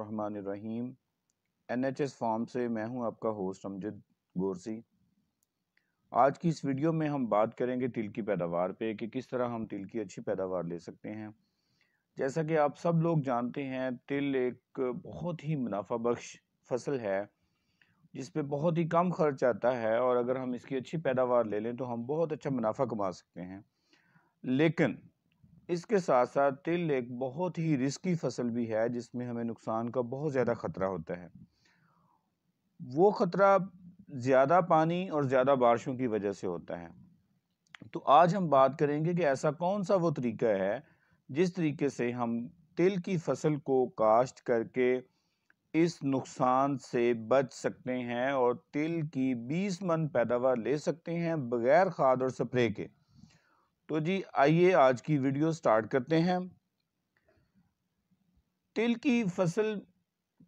बिस्मिल्लाहिर्रहमानिर्रहीम। NHS farm से मैं हूं आपका होस्ट अमजद गोरसी। आज की इस वीडियो में हम बात करेंगे तिल की पैदावार पे कि किस तरह हम तिल की अच्छी पैदावार ले सकते हैं। जैसा कि आप सब लोग जानते हैं, तिल एक बहुत ही मुनाफा बख्श फसल है जिस पे बहुत ही कम खर्च आता है, और अगर हम इसकी अच्छी पैदावार ले लें तो हम बहुत अच्छा मुनाफा कमा सकते हैं। लेकिन इसके साथ साथ तिल एक बहुत ही रिस्की फसल भी है जिसमें हमें नुकसान का बहुत ज़्यादा खतरा होता है। वो खतरा ज़्यादा पानी और ज़्यादा बारिशों की वजह से होता है। तो आज हम बात करेंगे कि ऐसा कौन सा वो तरीका है जिस तरीके से हम तिल की फसल को काश्त करके इस नुकसान से बच सकते हैं और तिल की 20 मन पैदावार ले सकते हैं बगैर खाद और स्प्रे के। तो जी आइए आज की वीडियो स्टार्ट करते हैं। तिल की फसल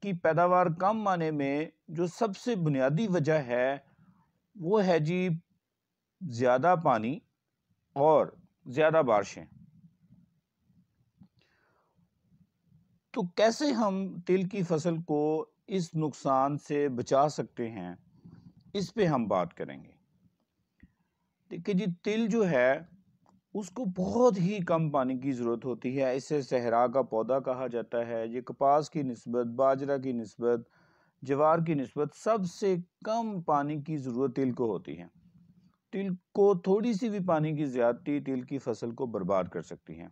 की पैदावार कम आने में जो सबसे बुनियादी वजह है वो है जी ज़्यादा पानी और ज़्यादा बारिशें। तो कैसे हम तिल की फसल को इस नुकसान से बचा सकते हैं, इस पे हम बात करेंगे। देखिए जी, तिल जो है उसको बहुत ही कम पानी की ज़रूरत होती है। इसे सहरा का पौधा कहा जाता है। ये कपास की निस्बत, बाजरा की निस्बत, ज्वार की निस्बत सबसे कम पानी की ज़रूरत तिल को होती है। तिल को थोड़ी सी भी पानी की ज़्यादती तिल की फसल को बर्बाद कर सकती है।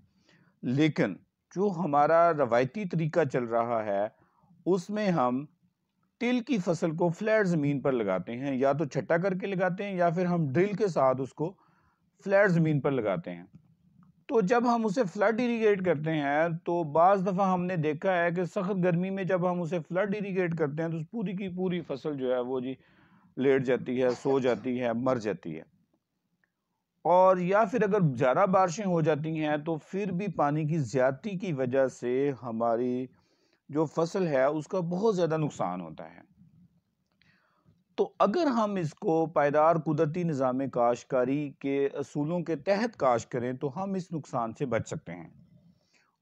लेकिन जो हमारा रवायती तरीका चल रहा है उसमें हम तिल की फसल को फ्लैट ज़मीन पर लगाते हैं, या तो छट्टा करके लगाते हैं या फिर हम ड्रिल के साथ उसको फ्लैट ज़मीन पर लगाते हैं। तो जब हम उसे फ्लड इरीगेट करते हैं तो बाज़ दफ़ा हमने देखा है कि सख्त गर्मी में जब हम उसे फ्लड इरीगेट करते हैं तो पूरी की पूरी फसल जो है वो जी लेट जाती है, सो जाती है, मर जाती है। और या फिर अगर ज़्यादा बारिशें हो जाती हैं तो फिर भी पानी की ज़्यादती की वजह से हमारी जो फसल है उसका बहुत ज़्यादा नुकसान होता है। तो अगर हम इसको पायदार कुदरती निज़ाम काश्तकारी के असूलों के तहत काश्त करें तो हम इस नुकसान से बच सकते हैं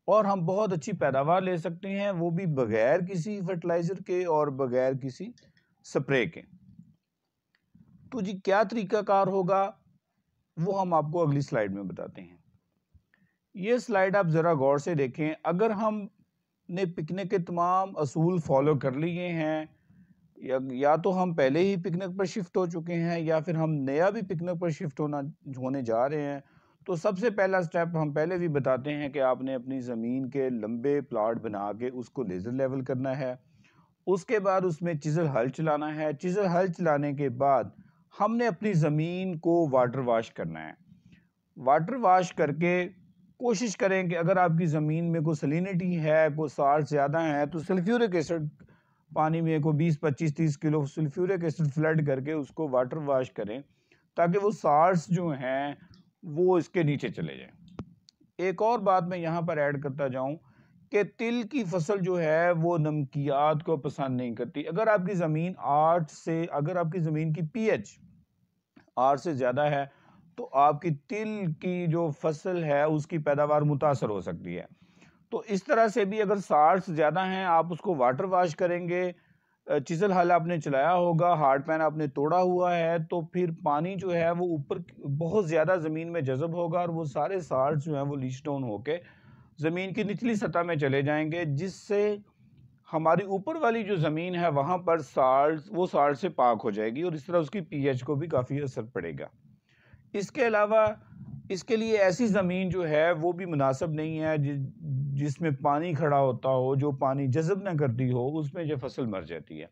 और हम बहुत अच्छी पैदावार ले सकते हैं, वो भी बगैर किसी फर्टिलाइज़र के और बगैर किसी स्प्रे के। तो जी क्या तरीकाकार होगा वो हम आपको अगली स्लाइड में बताते हैं। ये स्लाइड आप ज़रा गौर से देखें। अगर हमने पिकनिक के तमाम असूल फॉलो कर लिए हैं, या तो हम पहले ही पिकनिक पर शिफ्ट हो चुके हैं या फिर हम नया भी पिकनिक पर शिफ्ट होने जा रहे हैं, तो सबसे पहला स्टेप हम पहले भी बताते हैं कि आपने अपनी ज़मीन के लंबे प्लाट बना के उसको लेज़र लेवल करना है। उसके बाद उसमें चिज़ल हल चलाना है। चिज़ल हल चलाने के बाद हमने अपनी ज़मीन को वाटर वाश करना है। वाटर वाश करके कोशिश करें कि अगर आपकी ज़मीन में कोई सलिनिटी है, कोई साल्ट ज़्यादा है, तो सल्फ्यूरिक एसिड पानी में को 20, 25, 30 किलो सल्फ्यूरिक एसिड फ्लड करके उसको वाटर वाश करें ताकि वो साल्ट्स जो हैं वो इसके नीचे चले जाएं। एक और बात मैं यहाँ पर ऐड करता जाऊँ कि तिल की फसल जो है वो नमकियात को पसंद नहीं करती। अगर आपकी ज़मीन की पीएच 8 से ज़्यादा है तो आपकी तिल की जो फसल है उसकी पैदावार मुतासर हो सकती है। तो इस तरह से भी अगर साल्ट्स ज़्यादा हैं, आप उसको वाटर वाश करेंगे, चिज़ल हल आपने चलाया होगा, हार्ड पैन आपने तोड़ा हुआ है, तो फिर पानी जो है वो ऊपर बहुत ज़्यादा ज़मीन में जज़ब होगा और वो सारे साल्ट्स जो हैं वो लीच डाउन होके ज़मीन की निचली सतह में चले जाएंगे, जिससे हमारी ऊपर वाली जो ज़मीन है वहाँ पर साल्ट से पाक हो जाएगी और इस तरह उसकी पीएच को भी काफ़ी असर पड़ेगा। इसके अलावा इसके लिए ऐसी ज़मीन जो है वो भी मुनासिब नहीं है जिसमें पानी खड़ा होता हो, जो पानी जज़ब ना करती हो, उसमें जो फसल मर जाती है।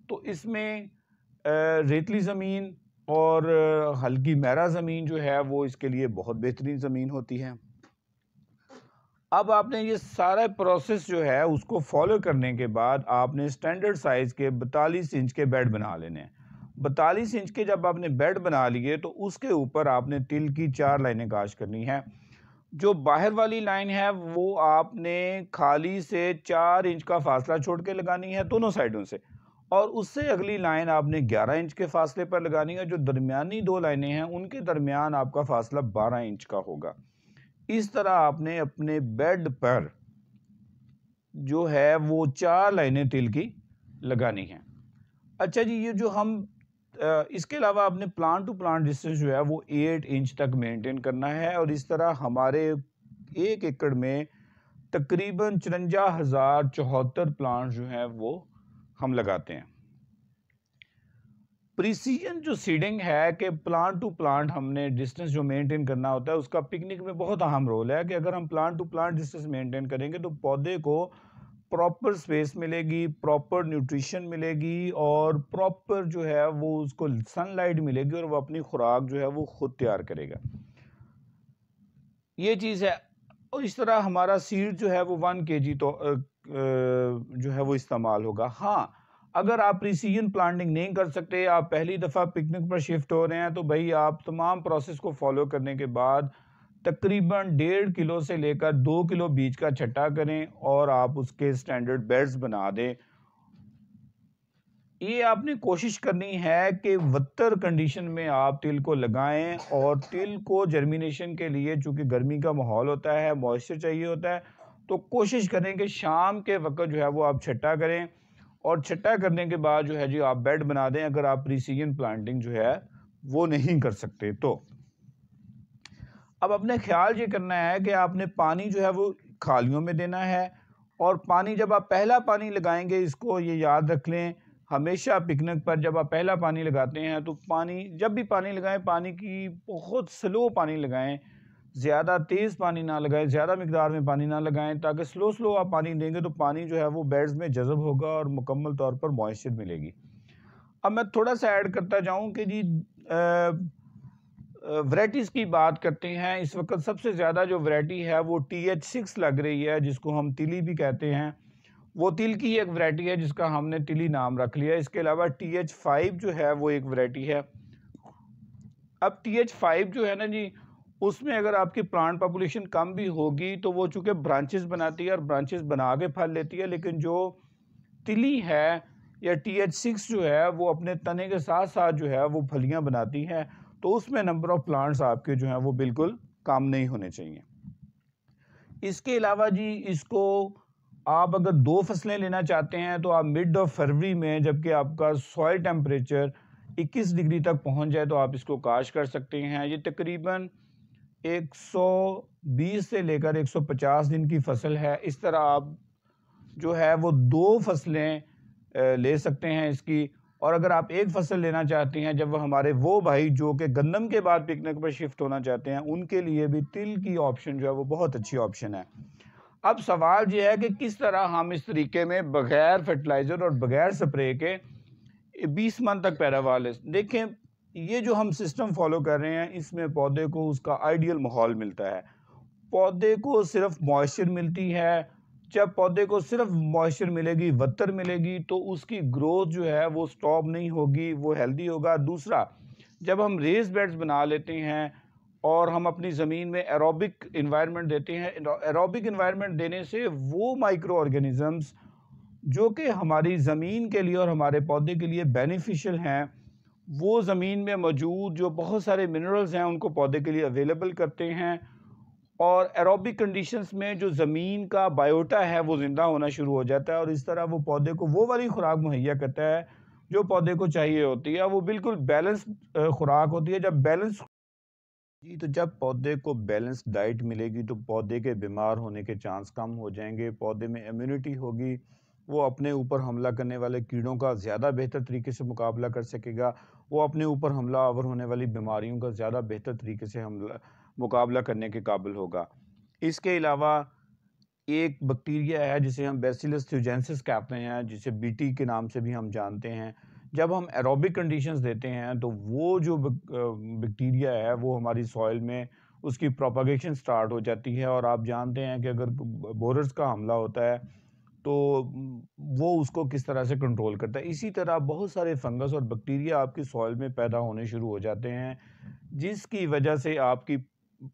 तो इसमें रेतली ज़मीन और हल्की मैरा ज़मीन जो है वो इसके लिए बहुत बेहतरीन ज़मीन होती है। अब आपने ये सारा प्रोसेस जो है उसको फॉलो करने के बाद आपने स्टैंडर्ड साइज़ के 42 इंच के बेड बना लेने हैं। 42 इंच के जब आपने बेड बना लिए तो उसके ऊपर आपने तिल की 4 लाइनें काश्त करनी है। जो बाहर वाली लाइन है वो आपने खाली से 4 इंच का फासला छोड़ के लगानी है दोनों साइडों से, और उससे अगली लाइन आपने 11 इंच के फासले पर लगानी है। जो दरमियानी 2 लाइनें हैं उनके दरमियान आपका फासला 12 इंच का होगा। इस तरह आपने अपने बेड पर जो है वो 4 लाइनें तिल की लगानी है। अच्छा जी, ये जो हम इसके अलावा अपने प्लांट टू प्लांट डिस्टेंस जो है वो 8 इंच तक मेंटेन करना है, और इस तरह हमारे 1 एकड़ में तकरीबन 54,074 प्लांट जो हैं वो हम लगाते हैं। प्रिसीजन जो सीडिंग है कि प्लांट टू प्लांट हमने डिस्टेंस जो मेंटेन करना होता है, उसका पिकनिक में बहुत अहम रोल है कि अगर हम plant to plant distance maintain करेंगे तो पौधे को प्रॉपर स्पेस मिलेगी, प्रॉपर न्यूट्रिशन मिलेगी, और प्रॉपर जो है वो उसको सनलाइट मिलेगी, और वो अपनी खुराक जो है वो खुद तैयार करेगा। ये चीज़ है। और इस तरह हमारा सीड जो है वो 1 kg तो जो है वो इस्तेमाल होगा। हाँ, अगर आप प्रीसीजन प्लांटिंग नहीं कर सकते, आप पहली दफ़ा पिकनिक पर शिफ्ट हो रहे हैं, तो भाई आप तमाम प्रोसेस को फॉलो करने के बाद तकरीबन 1.5 किलो से लेकर 2 किलो बीज का छट्टा करें, और आप उसके स्टैंडर्ड बेड्स बना दें। ये आपने कोशिश करनी है कि वत्तर कंडीशन में आप तिल को लगाएं, और तिल को जर्मिनेशन के लिए चूंकि गर्मी का माहौल होता है, मॉइस्चर चाहिए होता है, तो कोशिश करें कि शाम के वक्त जो है वो आप छट्टा करें, और छट्टा करने के बाद जो है जी आप बेड बना दें, अगर आप प्रीसीजन प्लांटिंग जो है वो नहीं कर सकते तो। अब अपने ख्याल ये करना है कि आपने पानी जो है वो खालियों में देना है, और पानी जब आप पहला पानी लगाएंगे, इसको ये याद रख लें, हमेशा पिकनिक पर जब आप पहला पानी लगाते हैं तो पानी, जब भी पानी लगाएं, पानी की बहुत स्लो पानी लगाएं, ज़्यादा तेज़ पानी ना लगाएं, ज़्यादा मिकदार में पानी ना लगाएं, ताकि स्लो स्लो आप पानी देंगे तो पानी जो है वो बेड्स में जज़ब होगा और मुकम्मल तौर पर मॉइस्चर मिलेगी। अब मैं थोड़ा सा ऐड करता जाऊं कि जी वैरायटीज़ की बात करते हैं। इस वक्त सबसे ज़्यादा जो वैरायटी है वो TH6 लग रही है, जिसको हम तिली भी कहते हैं। वो तिल की एक वैरायटी है जिसका हमने तिली नाम रख लिया। इसके अलावा TH5 जो है वो एक वैरायटी है। अब TH5 जो है ना जी, उसमें अगर आपकी प्लांट पॉपुलेशन कम भी होगी तो वो चूंकि ब्रांचेस बनाती है और ब्रांचेस बना के फल लेती है, लेकिन जो तिली है या TH6 जो है वो अपने तने के साथ साथ जो है वो फलियां बनाती है, तो उसमें नंबर ऑफ प्लांट्स आपके जो हैं वो बिल्कुल कम नहीं होने चाहिए। इसके अलावा जी, इसको आप अगर 2 फसलें लेना चाहते हैं तो आप मिड ऑफ फरवरी में, जबकि आपका सॉइल टेम्परेचर 21 डिग्री तक पहुंच जाए, तो आप इसको काश्त कर सकते हैं। ये तकरीबन 120 से लेकर 150 दिन की फसल है। इस तरह आप जो है वो 2 फसलें ले सकते हैं इसकी। और अगर आप एक फसल लेना चाहते हैं, जब हमारे वो भाई जो कि गंदम के बाद पिकनिक पर शिफ्ट होना चाहते हैं, उनके लिए भी तिल की ऑप्शन जो है वो बहुत अच्छी ऑप्शन है। अब सवाल ये है कि किस तरह हम इस तरीके में बगैर फर्टिलाइज़र और बगैर स्प्रे के 20 मन तक पैदावार ले। देखें, ये जो हम सिस्टम फॉलो कर रहे हैं, इसमें पौधे को उसका आइडियल माहौल मिलता है। पौधे को सिर्फ मॉइस्चर मिलती है। जब पौधे को सिर्फ मॉइस्चर मिलेगी, वत्तर मिलेगी, तो उसकी ग्रोथ जो है वो स्टॉप नहीं होगी, वो हेल्दी होगा। दूसरा, जब हम रेस बेड्स बना लेते हैं और हम अपनी ज़मीन में एरोबिक इन्वायरमेंट देते हैं, एरोबिक इन्वायरमेंट देने से वो माइक्रो ऑर्गेनिज़म्स जो कि हमारी ज़मीन के लिए और हमारे पौधे के लिए बेनिफिशियल हैं, वो ज़मीन में मौजूद जो बहुत सारे मिनरल्स हैं उनको पौधे के लिए अवेलेबल करते हैं, और एरोबिक कंडीशंस में जो ज़मीन का बायोटा है वो ज़िंदा होना शुरू हो जाता है, और इस तरह वो पौधे को वो वाली खुराक मुहैया करता है जो पौधे को चाहिए होती है। वो बिल्कुल बैलेंस खुराक होती है। जब बैलेंस जी, तो जब पौधे को बैलेंस डाइट मिलेगी तो पौधे के बीमार होने के चांस कम हो जाएंगे, पौधे में इम्यूनिटी होगी, वो अपने ऊपर हमला करने वाले कीड़ों का ज़्यादा बेहतर तरीके से मुकाबला कर सकेगा, वो अपने ऊपर हमला आवर होने वाली बीमारियों का ज़्यादा बेहतर तरीके से मुकाबला करने के काबिल होगा। इसके अलावा एक बैक्टीरिया है जिसे हम बैसिलस थ्यूजेंसिस कहते हैं, जिसे बीटी के नाम से भी हम जानते हैं। जब हम एरोबिक कंडीशंस देते हैं तो वो जो बैक्टीरिया है वो हमारी सॉइल में उसकी प्रोपागेशन स्टार्ट हो जाती है, और आप जानते हैं कि अगर बोरर्स का हमला होता है तो वो उसको किस तरह से कंट्रोल करता है। इसी तरह बहुत सारे फंगस और बैक्टीरिया आपकी सॉइल में पैदा होने शुरू हो जाते हैं, जिसकी वजह से आपकी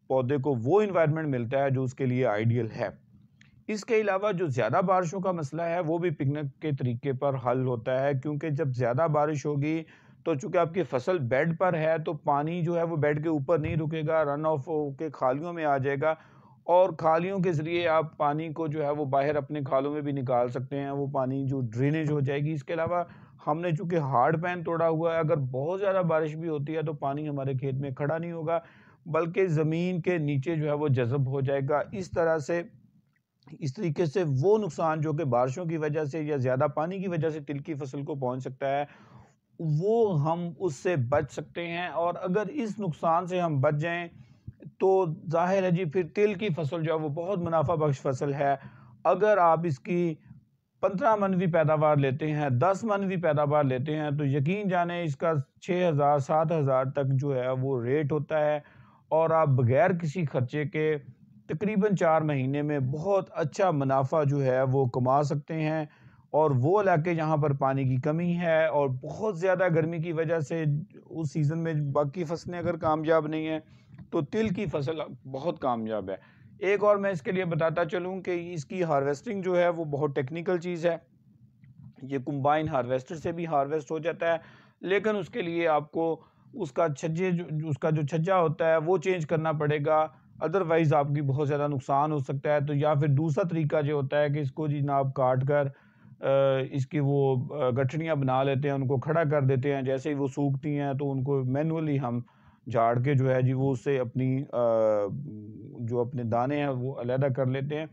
पौधे को वो इन्वायरमेंट मिलता है जो उसके लिए आइडियल है। इसके अलावा जो ज़्यादा बारिशों का मसला है वो भी पिकनिक के तरीके पर हल होता है, क्योंकि जब ज़्यादा बारिश होगी तो चूंकि आपकी फसल बेड पर है तो पानी जो है वो बेड के ऊपर नहीं रुकेगा, रन ऑफ के खालियों में आ जाएगा, और खालियों के ज़रिए आप पानी को जो है वो बाहर अपने खालों में भी निकाल सकते हैं, वो पानी जो ड्रेनेज हो जाएगी। इसके अलावा हमने चूँकि हार्ड पैन तोड़ा हुआ है, अगर बहुत ज़्यादा बारिश भी होती है तो पानी हमारे खेत में खड़ा नहीं होगा, बल्कि ज़मीन के नीचे जो है वो जज़ब हो जाएगा। इस तरीके से वो नुकसान जो कि बारिशों की वजह से या ज़्यादा पानी की वजह से तिल की फसल को पहुंच सकता है, वो हम उससे बच सकते हैं। और अगर इस नुकसान से हम बच जाएं तो जाहिर है जी, फिर तिल की फसल जो है वो बहुत मुनाफा बख्श फसल है। अगर आप इसकी 15 मन भी पैदावार लेते हैं, 10 मन भी पैदावार लेते हैं, तो यकीन जाने इसका 6,000 7,000 तक जो है वो रेट होता है। और आप बगैर किसी खर्चे के तकरीबन 4 महीने में बहुत अच्छा मुनाफा जो है वो कमा सकते हैं। और वो इलाके जहाँ पर पानी की कमी है और बहुत ज़्यादा गर्मी की वजह से उस सीज़न में बाकी फसलें अगर कामयाब नहीं हैं, तो तिल की फसल बहुत कामयाब है। एक और मैं इसके लिए बताता चलूँ कि इसकी हार्वेस्टिंग जो है वो बहुत टेक्निकल चीज़ है। ये कंबाइन हार्वेस्टर से भी हार्वेस्ट हो जाता है, लेकिन उसके लिए आपको उसका जो छज्जा होता है वो चेंज करना पड़ेगा, अदरवाइज़ आपकी बहुत ज़्यादा नुकसान हो सकता है। तो या फिर दूसरा तरीका जो होता है कि इसको जी ना आप काट कर इसकी वो गठड़ियाँ बना लेते हैं, उनको खड़ा कर देते हैं, जैसे ही वो सूखती हैं तो उनको मैनुअली हम झाड़ के जो है जी वो उससे जो अपने दाने हैं वो अलहदा कर लेते हैं।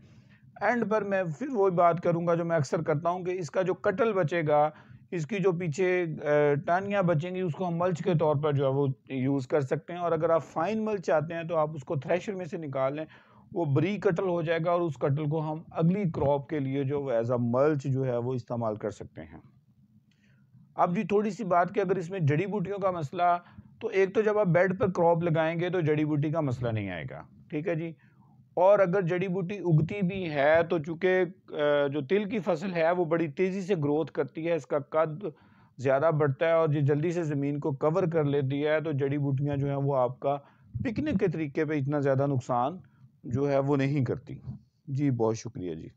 एंड पर मैं फिर वही बात करूंगा जो मैं अक्सर करता हूं कि इसका जो कटल बचेगा, इसकी जो पीछे टहनियाँ बचेंगी, उसको हम मल्च के तौर पर जो है वो यूज़ कर सकते हैं। और अगर आप फाइन मल्च चाहते हैं तो आप उसको थ्रेशर में से निकाल लें, वो बारीक कटल हो जाएगा और उस कटल को हम अगली क्रॉप के लिए जो एज अ मल्च जो है वो इस्तेमाल कर सकते हैं। अब जी थोड़ी सी बात की अगर इसमें जड़ी बूटियों का मसला, तो एक तो जब आप बेड पर क्रॉप लगाएंगे तो जड़ी बूटी का मसला नहीं आएगा, ठीक है जी। और अगर जड़ी बूटी उगती भी है तो चूंकि जो तिल की फसल है वो बड़ी तेजी से ग्रोथ करती है, इसका कद ज़्यादा बढ़ता है और ये जल्दी से ज़मीन को कवर कर लेती है, तो जड़ी बूटियां जो है वो आपका पिकनिक के तरीके पे इतना ज़्यादा नुकसान जो है वो नहीं करती। जी बहुत शुक्रिया जी।